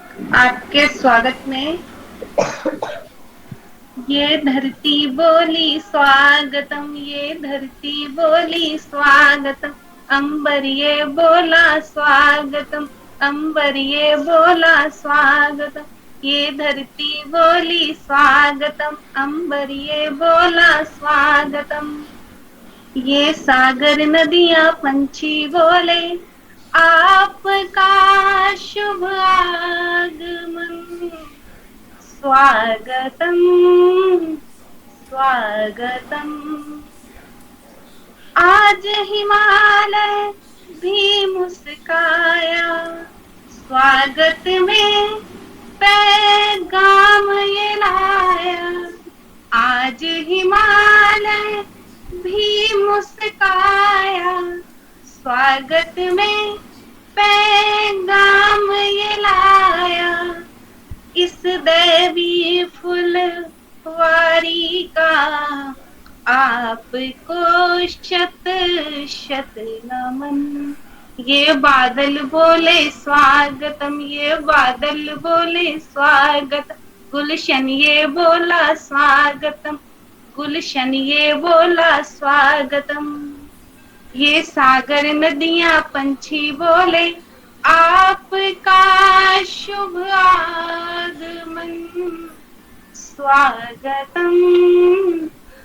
आपके स्वागत में ये धरती बोली स्वागतम, ये धरती बोली स्वागतम, अंबर ये बोला स्वागतम, अंबर ये बोला स्वागतम, ये धरती बोली स्वागतम, अंबर ये बोला स्वागतम। ये सागर नदियां पंछी बोले आपका शुभ आगमन, स्वागतम स्वागतम। आज हिमालय भी मुस्काया, स्वागत में पैगाम ये लाया। आज हिमालय भी मुस्काया, स्वागत में पैगाम ये लाया। इस दैवी फुलवारी का आपको शत शत नमन। ये बादल बोले स्वागतम, ये बादल बोले स्वागतम, गुलशन ये बोला स्वागतम, गुलशन ये बोला स्वागतम। ये सागर नदियां पंछी बोले आपका शुभ आगमन, स्वागतम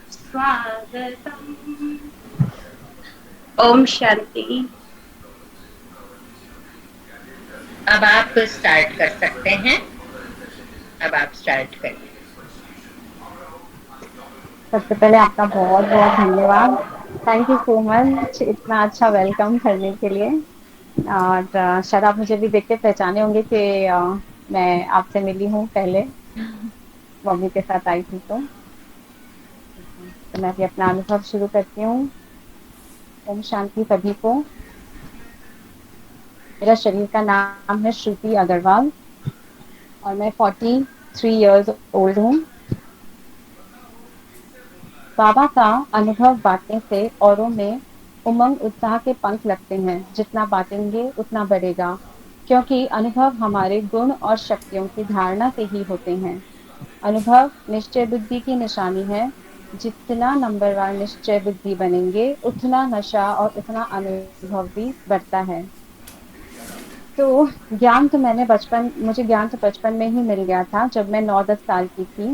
स्वागतम। ओम शांति। अब आप स्टार्ट कर सकते हैं। अब आप स्टार्ट करें। सबसे पहले आपका बहुत बहुत धन्यवाद। थैंक यू सो मच इतना अच्छा वेलकम करने के लिए। और शायद आप मुझे भी देख के पहचाने होंगे कि मैं आपसे मिली हूँ पहले, मम्मी के साथ आई थी। तो मैं भी अपना अनुभव शुरू करती हूँ। ओम शांति सभी को। मेरा शरीर का नाम है श्रुति अग्रवाल और मैं 43 इयर्स ओल्ड हूँ। बाबा का अनुभव बांटने से औरों में उमंग उत्साह के पंख लगते हैं। जितना बांटेंगे उतना बढ़ेगा, क्योंकि अनुभव हमारे गुण और शक्तियों की धारणा से ही होते हैं। अनुभव निश्चय बुद्धि की निशानी है। जितना नंबरवार निश्चय बुद्धि बनेंगे उतना नशा और उतना अनुभव भी बढ़ता है। तो ज्ञान तो मुझे ज्ञान तो बचपन में ही मिल गया था। जब मैं 9-10 साल की थी,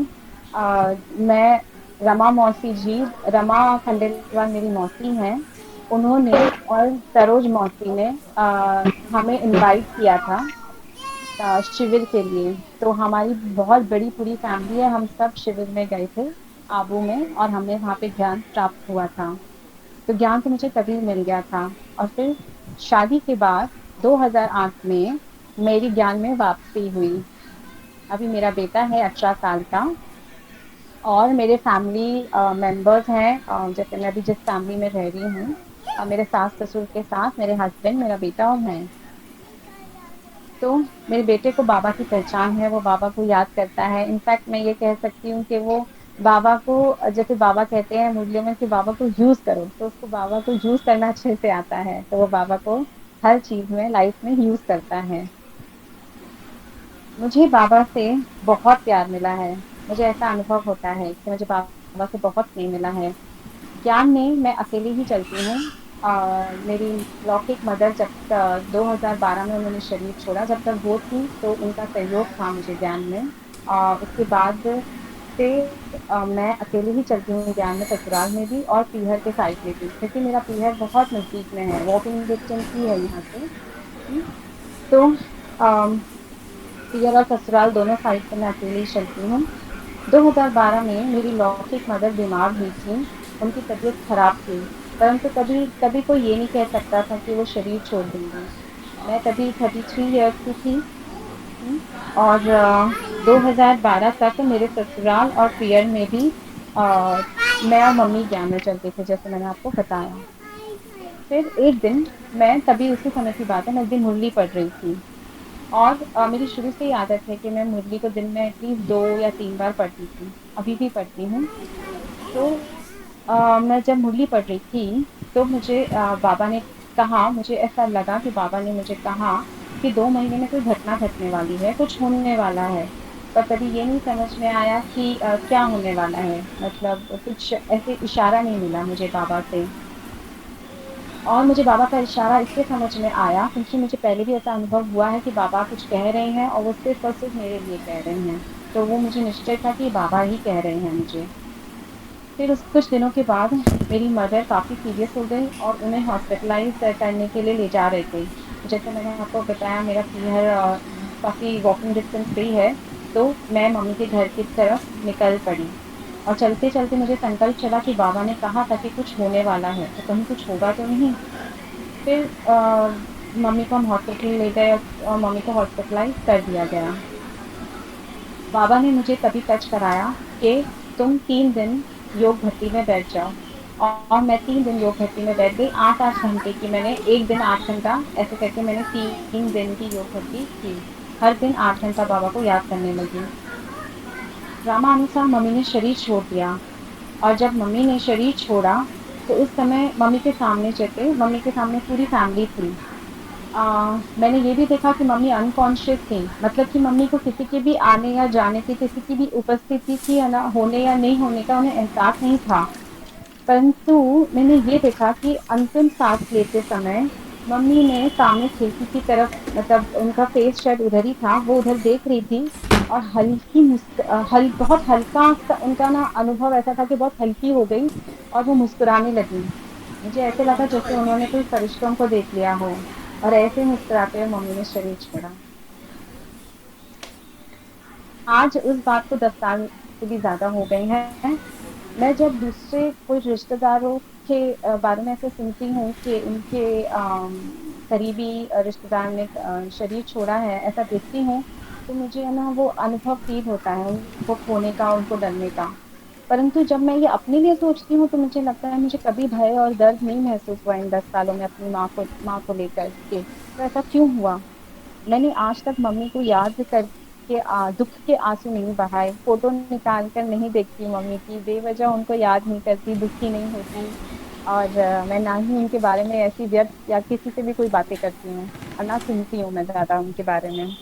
मैं रमा मौसी जी, रमा खंडेलवाल मेरी मौसी हैं, उन्होंने और सरोज मौसी ने हमें इनवाइट किया था शिविर के लिए। तो हमारी बहुत बड़ी पूरी फैमिली है, हम सब शिविर में गए थे आबू में और हमें वहाँ पे ज्ञान प्राप्त हुआ था। तो ज्ञान तो मुझे तभी मिल गया था। और फिर शादी के बाद 2008 में मेरी ज्ञान में वापसी हुई। अभी मेरा बेटा है 18 साल का और मेरे फैमिली मेंबर्स हैं। जैसे मैं अभी जिस फैमिली में रह रही हूँ, मेरे सास ससुर के साथ मेरे हस्बैंड, मेरा बेटा और मैं। तो मेरे बेटे को बाबा की पहचान है, वो बाबा को याद करता है। इनफैक्ट मैं ये कह सकती हूँ कि वो बाबा को, जैसे बाबा कहते हैं मूल्यों में कि बाबा को यूज करो, तो उसको बाबा को यूज करना अच्छे से आता है। तो वो बाबा को हर चीज में, लाइफ में यूज करता है। मुझे बाबा से बहुत प्यार मिला है। मुझे ऐसा अनुभव होता है कि मुझे बाबा से बहुत प्रेम मिला है। ज्ञान में मैं अकेली ही चलती हूँ। मेरी लौकिक मदर जब 2012 में उन्होंने शरीर छोड़ा, जब तक वो थी तो उनका सहयोग था मुझे ज्ञान में। उसके बाद से मैं अकेले ही चलती हूँ ज्ञान में, ससुराल में भी और पीहर के साइड में भी, क्योंकि मेरा पीहर बहुत नज़दीक में है, वॉकिंग डिस्टेंस ही है यहाँ से। तो पीहर और ससुराल दोनों साइड से मैं अकेले ही चलती हूँ। 2012 में मेरी लौकिक मदर बीमार हुई थी, उनकी तबीयत खराब थी, परंतु कभी कभी कोई ये नहीं कह सकता था कि वो शरीर छोड़ देंगी। मैं तभी 33 इयर्स की थी। और 2012 तक मेरे ससुराल और पियर में भी मैं और मम्मी ज्ञान में चलते थे, जैसे मैंने आपको बताया। फिर एक दिन, मैं तभी उसी समय की बात है, मैं एक दिन मुरली पढ़ रही थी और मेरी शुरू से ही आदत है कि मैं मुरली को दिन में एटलीस्ट 2 या 3 बार पढ़ती थी, अभी भी पढ़ती हूँ। तो मैं जब मुरली पढ़ रही थी तो मुझे बाबा ने कहा, मुझे ऐसा लगा कि बाबा ने मुझे कहा कि 2 महीने में कोई घटना घटने वाली है, कुछ होने वाला है। पर कभी ये नहीं समझ में आया कि क्या होने वाला है, मतलब कुछ ऐसे इशारा नहीं मिला मुझे बाबा से। और मुझे बाबा का इशारा इसलिए समझ में आया क्योंकि मुझे पहले भी ऐसा अनुभव हुआ है कि बाबा कुछ कह रहे हैं और वो सिर्फ़ और सिर्फ़ मेरे लिए कह रहे हैं। तो वो मुझे निश्चय था कि बाबा ही कह रहे हैं मुझे। फिर उस कुछ दिनों के बाद मेरी मदर काफ़ी सीरियस हो गई और उन्हें हॉस्पिटलाइज़ करने के लिए ले जा रहे थे। जैसे मैंने आपको बताया मेरा घर काफ़ी वॉकिंग डिस्टेंस पे ही है, तो मैं मम्मी के घर की तरफ निकल पड़ी। और चलते-चलते मुझे संकल्प चला कि बाबा ने कहा था कि कुछ होने वाला है, तो कहीं कुछ होगा तो नहीं? फिर मम्मी को हम हॉस्पिटल ले गए और मम्मी को हॉस्पिटलाइज़ कर दिया गया। बाबा ने मुझे तभी टच कराया कि तुम 3 दिन योग भट्टी में बैठ जाओ। और मैं 3 दिन योग भट्टी में बैठ गई। 8-8 घंटे की मैंने 1 दिन 8 घंटा ऐसे करके मैंने 3 दिन की योग भट्टी की। हर दिन 8 घंटा बाबा को याद करने लगी। रामानुसार मम्मी ने शरीर छोड़ दिया और जब मम्मी ने शरीर छोड़ा तो उस समय मम्मी के सामने जैसे मम्मी के सामने पूरी फैमिली थी। मैंने ये भी देखा कि मम्मी अनकॉन्शियस थी, मतलब कि मम्मी को किसी के भी आने या जाने की, किसी की भी उपस्थिति की है ना होने या नहीं होने का उन्हें एहसास नहीं था। परंतु मैंने ये देखा कि अंतिम सांस लेते समय मम्मी ने सामने खिड़की की तरफ, मतलब उनका फेस शायद उधर ही था, वो उधर देख रही थी और बहुत हल्का सा उनका ना अनुभव ऐसा था कि बहुत हल्की हो गई और वो मुस्कुराने लगी। मुझे ऐसे लगा जैसे उन्होंने कोई फरिश्तों को देख लिया हो और ऐसे मुस्कुराते हुए मम्मी ने शरीर छोड़ा। आज उस बात को 10 साल से भी ज़्यादा हो गए हैं। मैं जब दूसरे कोई रिश्तेदारों के बारे में ऐसे सुनती हूँ कि उनके करीबी रिश्तेदार ने शरीर छोड़ा है, ऐसा देखती हूँ, तो मुझे है ना वो अनुभव फ़ील होता है उनको खोने का, उनको डरने का। परंतु जब मैं ये अपने लिए सोचती हूँ तो मुझे लगता है मुझे कभी भय और दर्द नहीं महसूस हुआ इन 10 सालों में अपनी माँ को लेकर के। तो ऐसा क्यों हुआ? मैंने आज तक मम्मी को याद करके दुःख के आँसू नहीं बहाए, फ़ोटो निकाल कर नहीं देखती हूँ मम्मी की, बेवज़ह उनको याद नहीं करती, दुखी नहीं होती और मैं ना ही उनके बारे में ऐसी व्यर्थ या किसी से भी कोई बातें करती हूँ और ना सुनती हूँ मैं ज़्यादा उनके बारे में।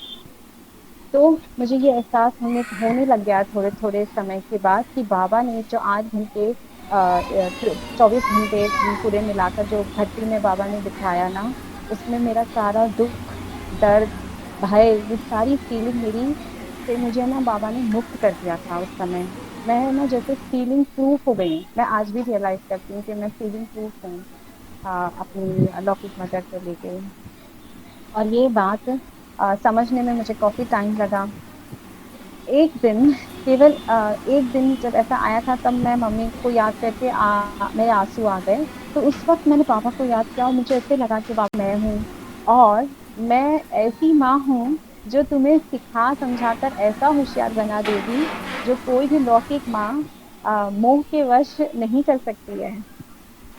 तो मुझे ये एहसास होने लग गया थोड़े-थोड़े समय के बाद कि बाबा ने जो 8 घंटे 24 घंटे पूरे मिलाकर जो भट्टी में बाबा ने बिठाया ना, उसमें मेरा सारा दुःख, दर्द, भय, ये सारी फीलिंग मेरी से मुझे ना बाबा ने मुक्त कर दिया था उस समय। मैं ना जैसे फीलिंग प्रूफ हो गई हूँ। मैं आज भी रियलाइज़ करती हूँ कि मैं फीलिंग प्रूफ हूँ अपनी अलौकिक मदर को लेके। और ये बात समझने में मुझे काफ़ी टाइम लगा। एक दिन केवल 1 दिन जब ऐसा आया था तब मैं मम्मी को याद करके मेरे आँसू आ गए। तो उस वक़्त मैंने पापा को याद किया और मुझे ऐसे लगा कि पापा मैं हूँ और मैं ऐसी माँ हूँ जो तुम्हें सिखा समझा कर ऐसा होशियार बना देगी जो कोई भी लौकिक माँ मोह के वश नहीं कर सकती है।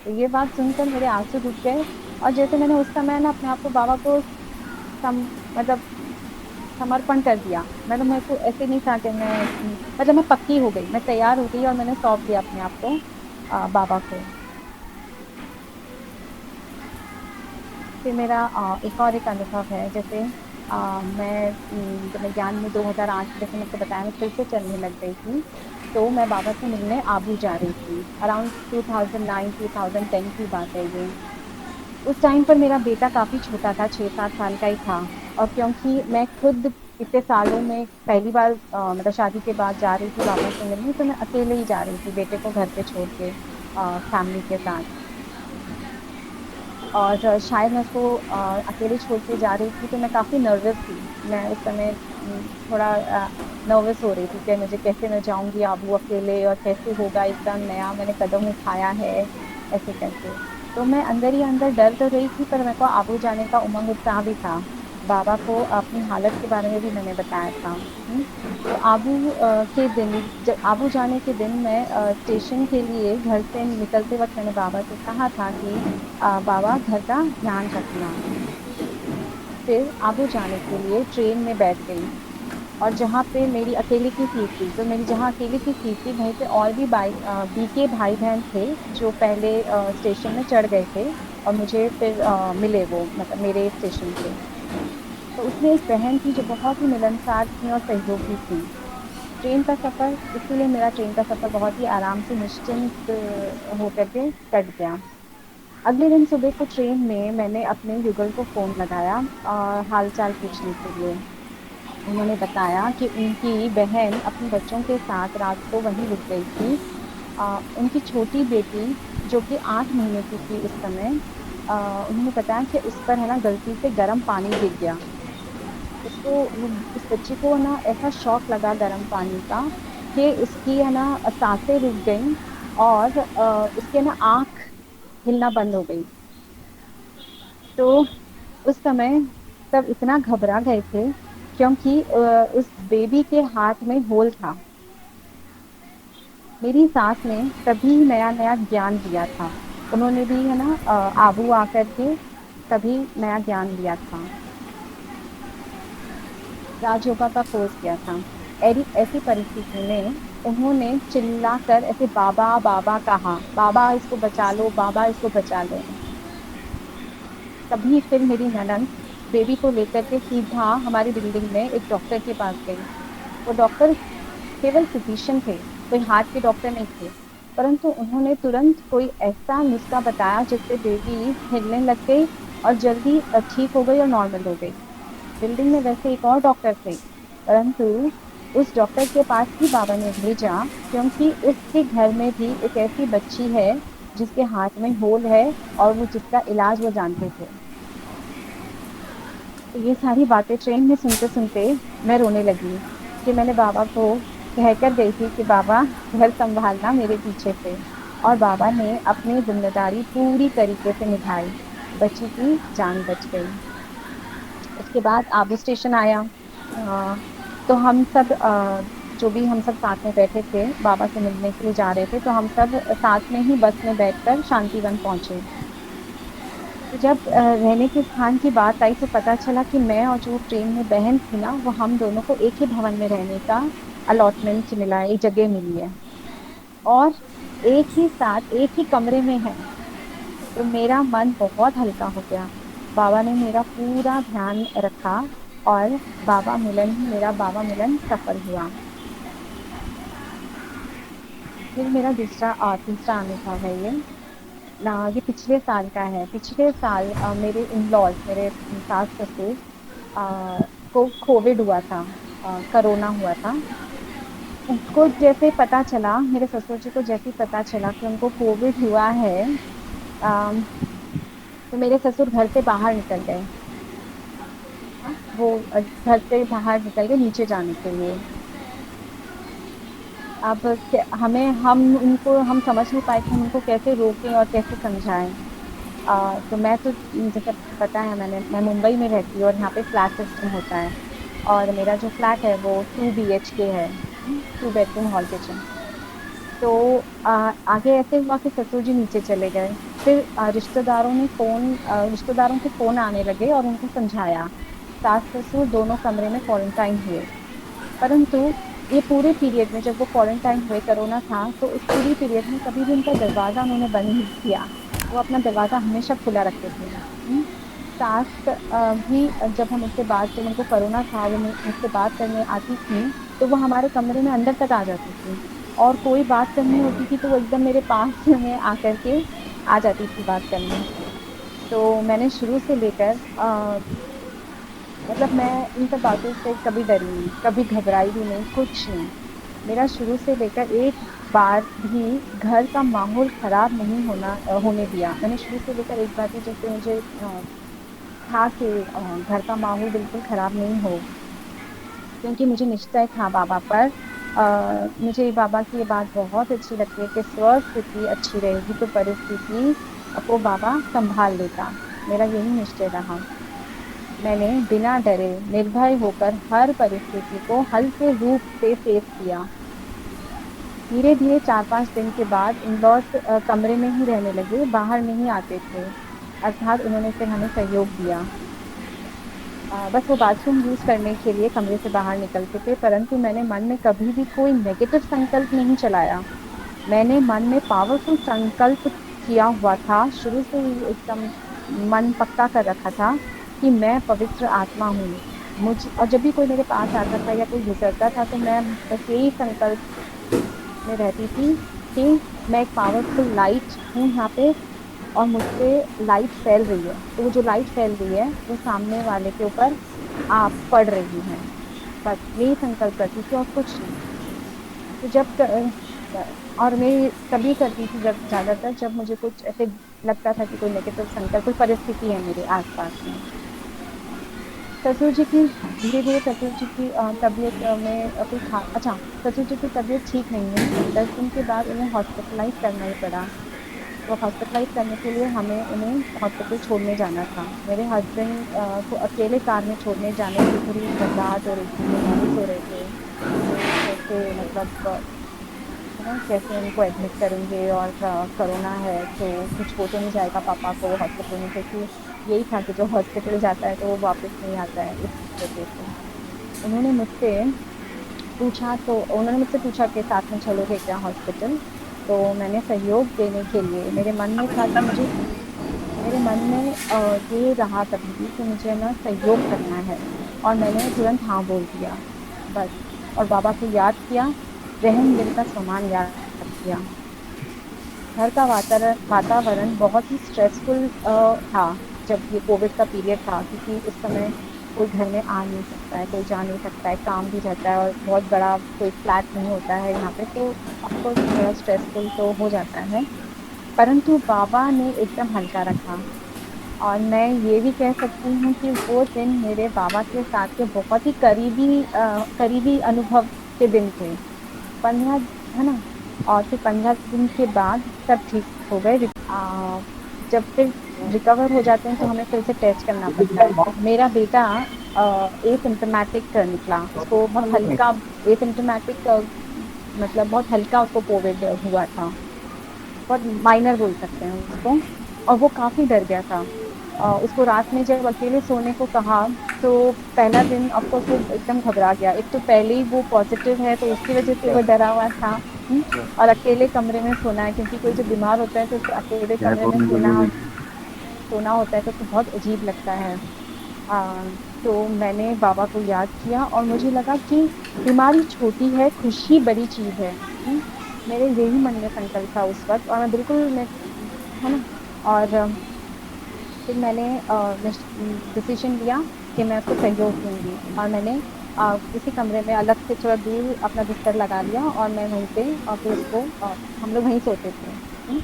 तो ये बात सुनकर मेरे आँसू रुक गए और जैसे मैंने उस समय ना अपने आप को बाबा को सम मतलब समर्पण कर दिया। मतलब मेरे को ऐसे नहीं था कि मतलब मैं पक्की हो गई, मैं तैयार हो गई और मैंने सौंप दिया अपने आप को बाबा को। फिर मेरा एक अनुभव है जैसे जब मैं ज्ञान में 2008 जैसे मैंने आपको बताया मैं फिर से चलने लग गई थी, तो मैं बाबा से मिलने आबू जा रही थी। अराउंड 2009-2010 की बात है ये। उस टाइम पर मेरा बेटा काफ़ी छोटा था, 6-7 साल का ही था और क्योंकि मैं खुद इतने सालों में पहली बार मतलब शादी के बाद जा रही थी बाबा से मिलने, तो मैं अकेले ही जा रही थी बेटे को घर पे छोड़ के फैमिली के साथ। और शायद मैं उसको अकेले छोड़ के जा रही थी, तो मैं काफ़ी नर्वस थी। मैं उस समय थोड़ा नर्वस हो रही थी कि मुझे कैसे मैं जाऊँगी आबू अकेले और कैसे होगा, एकदम नया मैंने कदम उठाया है, ऐसे करके। तो मैं अंदर ही अंदर डर तो रही थी, पर मेरे को आबू जाने का उमंग उत्साह भी था। बाबा को अपनी हालत के बारे में भी मैंने बताया था। तो के दिन जब आबू जाने के दिन मैं स्टेशन के लिए घर से निकलते वक़्त मैंने बाबा से कहा था कि बाबा घर का ध्यान रखना। फिर आबू जाने के लिए ट्रेन में बैठ गई और जहाँ पे मेरी अकेले की सीट थी, तो मेरी जहाँ अकेले की सीट थी वहीं पे और भी बीके भाई-बहन थे जो पहले स्टेशन में चढ़ गए थे और मुझे फिर मिले वो मतलब मेरे स्टेशन पे। तो उसमें एक बहन थी जो बहुत ही मिलनसार थी और सहयोगी थी। ट्रेन का सफ़र इसीलिए मेरा ट्रेन का सफ़र बहुत ही आराम से निश्चिंत होकर के कट गया। अगले दिन सुबह को ट्रेन में मैंने अपने युगल को फ़ोन लगाया हाल-चाल पूछने के लिए। उन्होंने बताया कि उनकी बहन अपने बच्चों के साथ रात को वहीं रुक गई थी। उनकी छोटी बेटी जो कि 8 महीने की थी उस समय अ, उन्होंने बताया कि उस पर है ना गलती से गर्म पानी गिर गया। उसको वो उस बच्ची को ना ऐसा शॉक लगा गर्म पानी का कि उसकी है ना साँसें रुक गईं और उसके ना आँख हिलना बंद हो गई। तो उस समय सब इतना घबरा गए थे क्योंकि उस बेबी के हाथ में होल था। मेरी सास ने तभी नया-नया ज्ञान दिया था। उन्होंने भी है ना आबू आकर के तभी नया ज्ञान दिया था। राजयोगा का कोर्स किया था। ऐरी ऐसी परिस्थिति में उन्होंने चिल्लाकर ऐसे बाबा, बाबा कहा, "बाबा इसको बचा लो, बाबा इसको बचा लो।" तभी फिर मेरी ननंद बेबी को लेकर के सीधा हमारी बिल्डिंग में एक डॉक्टर के पास गई। वो डॉक्टर केवल फिजिशियन थे, कोई हार्ट के डॉक्टर नहीं थे। परंतु उन्होंने तुरंत कोई ऐसा नुस्खा बताया जिससे बेबी हिलने लग गई और जल्दी ठीक हो गई और नॉर्मल हो गई। बिल्डिंग में वैसे एक और डॉक्टर थे, परंतु उस डॉक्टर के पास ही बाबा ने भेजा क्योंकि उसके घर में भी एक ऐसी बच्ची है जिसके हाथ में होल है और वो जिसका इलाज वो जानते थे। तो ये सारी बातें ट्रेन में सुनते-सुनते मैं रोने लगी कि मैंने बाबा को कहकर गई थी कि बाबा घर सँभालना मेरे पीछे से और बाबा ने अपनी ज़िम्मेदारी पूरी तरीके से निभाई। बच्ची की जान बच गई। उसके बाद आबू स्टेशन आया तो हम सब जो भी हम सब साथ में बैठे थे, बाबा से मिलने के लिए जा रहे थे, तो हम सब साथ में ही बस में बैठकर शांतिवन पहुँचे। तो जब रहने के स्थान की बात आई तो पता चला कि मैं और जो ट्रेन में बहन थी ना, वो हम दोनों को एक ही भवन में रहने का अलॉटमेंट मिला है, एक जगह मिली है और एक ही साथ एक ही कमरे में हैं। तो मेरा मन बहुत हल्का हो गया। बाबा ने मेरा पूरा ध्यान रखा और बाबा मिलन ही मेरा बाबा मिलन सफल हुआ। फिर मेरा तीसरा अनुभव है ये। ये पिछले साल का है। पिछले साल मेरे इन-लॉज़ मेरे सास-ससुर को कोविड हुआ था कोरोना हुआ था। उनको जैसे पता चला मेरे ससुर जी को जैसे ही पता चला कि उनको कोविड हुआ है अ, तो मेरे ससुर घर से बाहर निकल गए। वो घर से बाहर निकल गए नीचे जाने के लिए। अब क हमें हम समझ नहीं पाए कि हम उनको कैसे रोकें और कैसे समझाएँ। तो मैं तो जैसे पता है मैं मुंबई में रहती हूँ और यहाँ पे फ्लैट सिस्टम होता है और मेरा जो फ्लैट है वो 2 बीएचके है, 2 बेडरूम हॉल किचन। तो आगे ऐसे हुआ कि ससुर जी नीचे चले गए। फिर रिश्तेदारों के फ़ोन आने लगे और उनको समझाया। सास-ससुर दोनों कमरे में क्वारंटाइन हुए। परंतु ये पूरे पीरियड में जब वो क्वारंटाइन हुए कोरोना था, तो उस पूरी पीरियड में कभी भी उनका दरवाज़ा उन्होंने बंद नहीं किया। वो अपना दरवाज़ा हमेशा खुला रखते थे। सास भी जब हम उससे बात जब उनको कोरोना था, वो मुझसे बात करने आती थीं, तो वो हमारे कमरे में अंदर तक आ जाती थीं और कोई बात करनी होती थी, तो वो एकदम मेरे पास में आकर के आ जाती थी बात करने। तो मैंने शुरू से लेकर मतलब मैं इन सब बातों से कभी डरी नहीं, कभी घबराई भी नहीं, कुछ नहीं। मेरा शुरू से लेकर एक बार भी घर का माहौल खराब नहीं होने दिया। मैंने शुरू से लेकर एक बार भी जैसे मुझे था कि घर का माहौल बिल्कुल खराब नहीं हो, क्योंकि मुझे निश्चय था बाबा पर। मुझे बाबा की ये बात बहुत अच्छी लगती है कि स्वस्थिति अच्छी रहेगी तो परिस्थिति को बाबा सँभाल लेता। मेरा यही निश्चय रहा। मैंने बिना डरे, निर्भय होकर हर परिस्थिति को हल्के रूप से फेस किया। धीरे-धीरे 4-5 दिन के बाद इन-लॉज़ कमरे में ही रहने लगे, बाहर नहीं आते थे। अर्थात उन्होंने फिर हमें सहयोग दिया। बस वो बाथरूम यूज़ करने के लिए कमरे से बाहर निकलते थे, परंतु मैंने मन में कभी भी कोई नेगेटिव संकल्प नहीं चलाया। मैंने मन में पावरफुल संकल्प किया हुआ था, शुरू से ही एकदम मन पक्का कर रखा था कि मैं पवित्र आत्मा हूँ। और जब भी कोई मेरे पास आता था या कोई गुजरता था तो मैं बस यही संकल्प में रहती थी कि मैं एक पावरफुल लाइट हूँ यहाँ पे और मुझ पे लाइट फैल रही है, तो वो जो लाइट फैल रही है वो सामने वाले के ऊपर आप पड़ रही है। बस यही संकल्प करती थी और कुछ नहीं। तो और मैं तभी करती थी जब ज्यादातर जब मुझे कुछ ऐसे लगता था कि कोई नेगेटिव संकल्प, कोई परिस्थिति है मेरे आसपास में। ससुर जी की धीरे धीरे ससुर जी की तबीयत में कोई खा अच्छा, ससुर जी की तबीयत ठीक नहीं हुई। 10 दिन के बाद उन्हें हॉस्पिटलाइज करना ही पड़ा। तो हॉस्पिटलाइज करने के लिए हमें उन्हें हॉस्पिटल छोड़ने जाना था। मेरे हस्बैंड को अकेले कार में छोड़ने जाने की थोड़ी घबराहट हो रही थी, वो नर्वस हो रहे थे कि कैसे मतलब है ना, कैसे उनको एडमिट करेंगे और कोरोना है तो कुछ हो तो नहीं जाएगा पापा को हॉस्पिटल में, क्योंकि यही था कि जो हॉस्पिटल जाता है तो वो वापस नहीं आता है, इस वजह से उन्होंने मुझसे उन्होंने मुझसे पूछा कि साथ में चलोगे क्या हॉस्पिटल। तो मैंने सहयोग देने के लिए, मेरे मन में ये रहा कभी भी कि मुझे ना सहयोग करना है, और मैंने तुरंत हाँ बोल दिया बस। और बाबा को याद किया, रहम दिल का सामान याद किया। घर का वातावरण बहुत ही स्ट्रेसफुल था जब ये कोविड का पीरियड था, क्योंकि उस समय कोई घर में आ नहीं सकता है, कोई जा नहीं सकता है, काम भी रहता है और बहुत बड़ा कोई फ्लैट नहीं होता है यहाँ पे, तो ऑफकोर्स थोड़ा स्ट्रेसफुल तो हो जाता है। परंतु बाबा ने एकदम हल्का रखा, और मैं ये भी कह सकती हूँ कि वो दिन मेरे बाबा के साथ के बहुत ही करीबी अनुभव के दिन थे। 15, है ना। और फिर 15 दिन के बाद सब ठीक हो गए। जब फिर रिकवर हो जाते हैं तो हमें फिर से टेस्ट करना पड़ता है। मेरा बेटा एसिम्टोमेटिक निकला, उसको बहुत हल्का एसिम्टोमेटिक, मतलब बहुत हल्का उसको कोविड हुआ था, बहुत माइनर बोल सकते हैं उसको। और वो काफी डर गया था। उसको रात में जब अकेले सोने को कहा तो पहला दिन ऑफकोर्स वो एकदम घबरा गया। एक तो पहले ही वो पॉजिटिव है तो उसकी वजह से वो डरा हुआ था। और अकेले कमरे में सोना है, क्योंकि कोई जो बीमार होता है तो उसको अकेले कमरे में सोना होता है तो उसको बहुत अजीब लगता है। आ, तो मैंने बाबा को याद किया और मुझे लगा कि बीमारी छोटी है, खुशी बड़ी चीज है। मेरे यही मन में संकल्प था उस वक्त, और मैं है ना। और फिर मैंने डिसीजन लिया कि मैं उसको सहयोग दूंगी, और मैंने किसी कमरे में अलग से थोड़ा दूर अपना बिस्तर लगा लिया, और मैं वहीं पे और फिर उसको हम लोग वहीं सोते थे।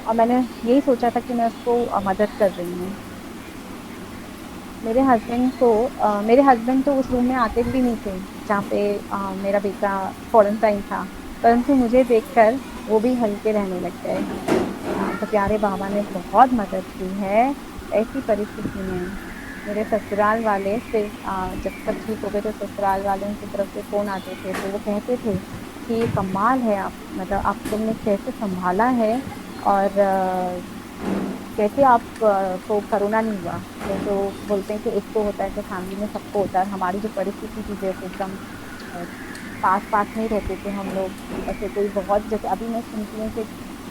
और मैंने यही सोचा था कि मैं उसको मदद कर रही हूँ। मेरे हस्बैंड तो उस रूम में आते भी नहीं थे जहाँ पे मेरा बेटा क्वारंटाइन था, परंतु मुझे देखकर वो भी हल्के रहने लग गए। तो प्यारे बाबा ने बहुत मदद की है ऐसी परिस्थिति में। मेरे ससुराल वाले फिर जब तक ठीक हो गए तो ससुराल वालों की तरफ से फोन आते थे, तो वो कहते थे कि ये कमाल है, आप मतलब आप तुमने कैसे संभाला है, और कैसे आप को कोरोना नहीं हुआ। तो बोलते हैं कि एक को होता है तो फैमिली में सबको होता है। हमारी जो परिस्थिति थी जैसे एकदम अ, पास पास नहीं रहते थे हम लोग, ऐसे कोई बहुत, जैसे अभी मैं सुनती हूँ कि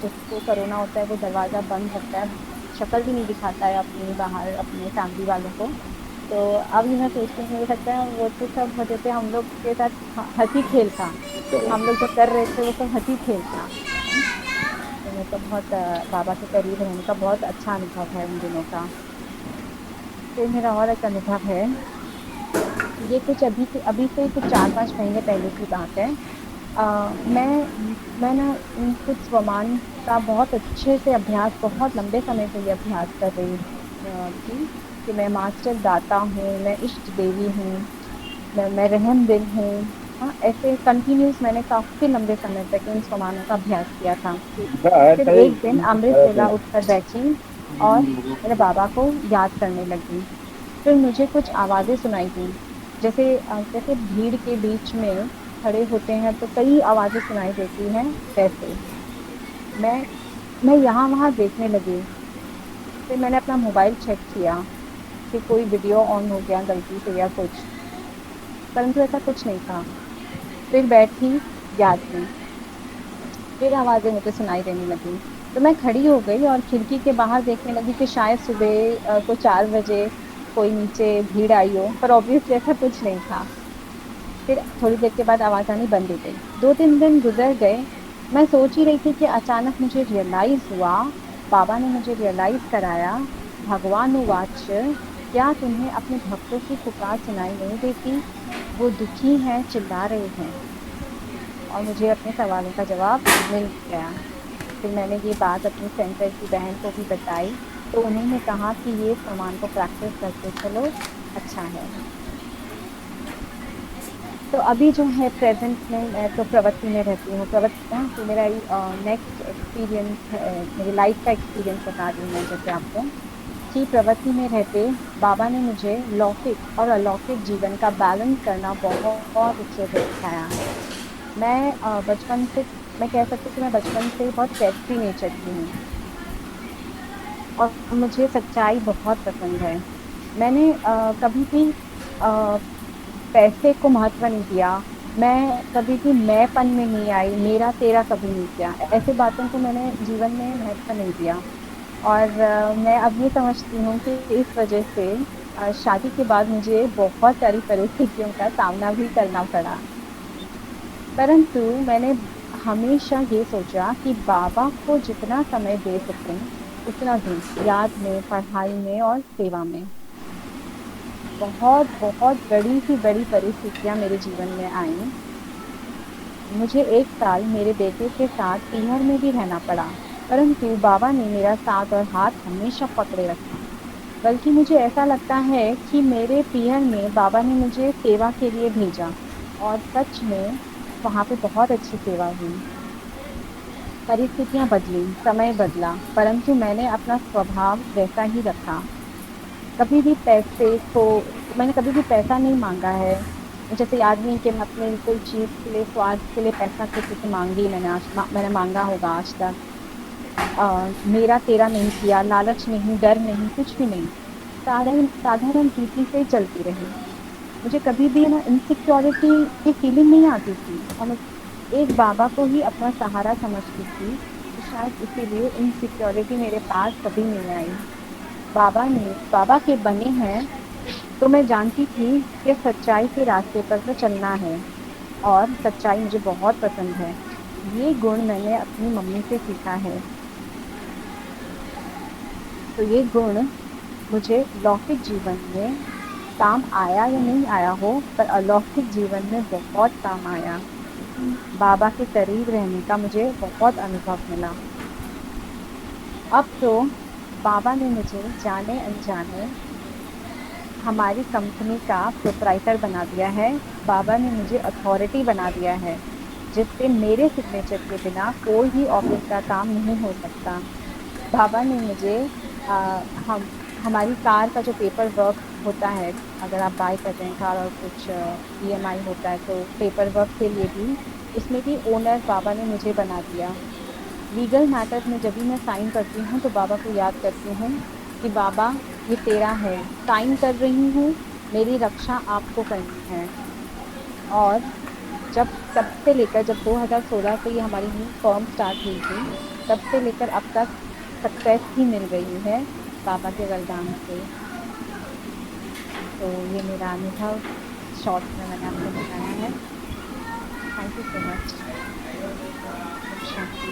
जिसको कोरोना होता है वो दरवाजा बंद रखता है, शक्ल भी नहीं दिखाता है अपनी बाहर अपने फैमिली वालों को। तो अभी मैं सोचती हूँ मुझे लगता है वो तो सब वजह से हम लोग के साथ हंसी खेल था, हम लोग जो कर रहे थे वो सब हंसी खेल था। तो मेरे को बहुत बाबा के करीब रहने का बहुत अच्छा अनुभव है उन दिनों का। फिर मेरा और एक अनुभव है, ये कुछ अभी से कुछ 4-5 महीने पहले की बात है। मैं ना कुछ स्वमान का बहुत अच्छे से अभ्यास, बहुत लंबे समय से ये अभ्यास कर रही थी कि मैं मास्टर दाता हूँ, मैं इष्ट देवी हूँ, मैं रहम दिल हूँ। हाँ, ऐसे कंटिन्यूस मैंने काफी लंबे समय तक इन स्वमानों का अभ्यास किया था। फिर एक दिन अमृत वेला उठकर बैठी और मेरे बाबा को याद करने लगी। फिर मुझे कुछ आवाजें सुनाई दी, जैसे भीड़ के बीच में खड़े होते हैं तो कई आवाजें सुनाई देती हैं, वैसे मैं मैं यहाँ वहाँ देखने लगी। फिर मैंने अपना मोबाइल चेक किया कि कोई वीडियो ऑन हो गया गलती से या कुछ, परंतु ऐसा कुछ नहीं था। फिर बैठी याद में, फिर आवाजें मुझे सुनाई देने लगी। तो मैं खड़ी हो गई और खिड़की के बाहर देखने लगी कि शायद सुबह को 4 बजे कोई नीचे भीड़ आई हो, पर ऑब्वियसली ऐसा कुछ नहीं था। फिर थोड़ी देर के बाद आवाज आनी बंद हो गई। 2-3 दिन गुजर गए। मैं सोच ही रही थी कि अचानक मुझे रियलाइज हुआ, बाबा ने मुझे रियलाइज कराया, भगवान उवाच, क्या तुम्हें अपने भक्तों की पुकार सुनाई नहीं देती? वो दुखी हैं, चिल्ला रहे हैं। और मुझे अपने सवालों का जवाब मिल गया। फिर मैंने ये बात अपनी सेंटर की बहन को भी बताई, तो उन्होंने कहा कि ये सामान को प्रैक्टिस करते चलो, अच्छा है। तो अभी जो है प्रेजेंट में मैं तो प्रवृत्ति में रहती हूँ। प्रवृत्ति ना, तो मेरा नेक्स्ट एक्सपीरियंस है, मेरी लाइफ का एक्सपीरियंस बता रही हूँ मैं जैसे आपको, कि प्रवृत्ति में रहते बाबा ने मुझे लौकिक और अलौकिक जीवन का बैलेंस करना बहुत अच्छे से सिखाया। मैं बचपन से, मैं कह सकती हूँ कि मैं बचपन से बहुत कैरेक्टरी नेचर की हूँ, और मुझे सच्चाई बहुत पसंद है। मैंने कभी भी अ, पैसे को महत्व नहीं दिया। मैं कभी भी मैंपन में नहीं आई, मेरा तेरा कभी नहीं किया। ऐसे बातों को मैंने जीवन में महत्व नहीं दिया। और मैं अब ये समझती हूँ कि इस वजह से शादी के बाद मुझे बहुत सारी परिस्थितियों का सामना भी करना पड़ा। परंतु मैंने हमेशा ये सोचा कि बाबा को जितना समय दे सकें उतना दूं, याद में, पढ़ाई में और सेवा में। बहुत बहुत बड़ी से बड़ी परिस्थितियां मेरे जीवन में आई। मुझे 1 साल मेरे बेटे के साथ पीहर में भी रहना पड़ा, परंतु बाबा ने मेरा साथ और हाथ हमेशा पकड़े रखा। बल्कि मुझे ऐसा लगता है कि मेरे पीहर में बाबा ने मुझे सेवा के लिए भेजा, और सच में वहां पे बहुत अच्छी सेवा हुई। परिस्थितियां बदली, समय बदला, परंतु मैंने अपना स्वभाव वैसा ही रखा। कभी भी पैसे को, मैंने कभी भी पैसा नहीं मांगा है। जैसे याद नहीं कि मैं अपने कोई चीज के लिए, स्वार्थ के लिए पैसा किसी से मांगी मैंने मैंने मांगा होगा आज तक। मेरा तेरा नहीं किया, लालच नहीं, डर नहीं, कुछ भी नहीं। साधारण साधारण रीति से चलती रही। मुझे कभी भी ना इनसिक्योरिटी की फीलिंग नहीं आती थी, और मैं एक बाबा को ही अपना सहारा समझती थी, तो शायद इसीलिए इनसिक्योरिटी मेरे पास कभी नहीं आई। बाबा के बने हैं, तो मैं जानती थी कि सच्चाई के रास्ते पर तो चलना है, और सच्चाई मुझे बहुत पसंद है। ये गुण मैंने अपनी मम्मी से सीखा है। तो ये गुण मुझे लौकिक जीवन में काम आया या नहीं आया हो, पर अलौकिक जीवन में बहुत काम आया। बाबा के करीब रहने का मुझे बहुत अनुभव मिला। अब तो बाबा ने मुझे जाने अनजाने हमारी कंपनी का प्रोप्राइटर बना दिया है। बाबा ने मुझे अथॉरिटी बना दिया है, जिससे मेरे सिग्नेचर के बिना कोई भी ऑफिस का काम नहीं हो सकता। बाबा ने मुझे आ, हम हमारी कार का जो पेपर वर्क होता है, अगर आप बाय कर रहे हैं कार और कुछ ईएमआई होता है, तो पेपर वर्क के लिए भी, उसमें भी ओनर बाबा ने मुझे बना दिया। लीगल मैटर्स में जब भी मैं साइन करती हूँ तो बाबा को याद करती हूँ कि बाबा ये तेरा है, साइन कर रही हूँ, मेरी रक्षा आपको करनी है। और तब से लेकर जब 2016 से ये हमारी न्यू फर्म स्टार्ट हुई थी, तब से लेकर अब तक सक्सेस ही मिल रही है बाबा के वरदान से। तो ये मेरा अनुभव शॉर्ट में मैंने आपको बताया है। Thank you so much. Shanti.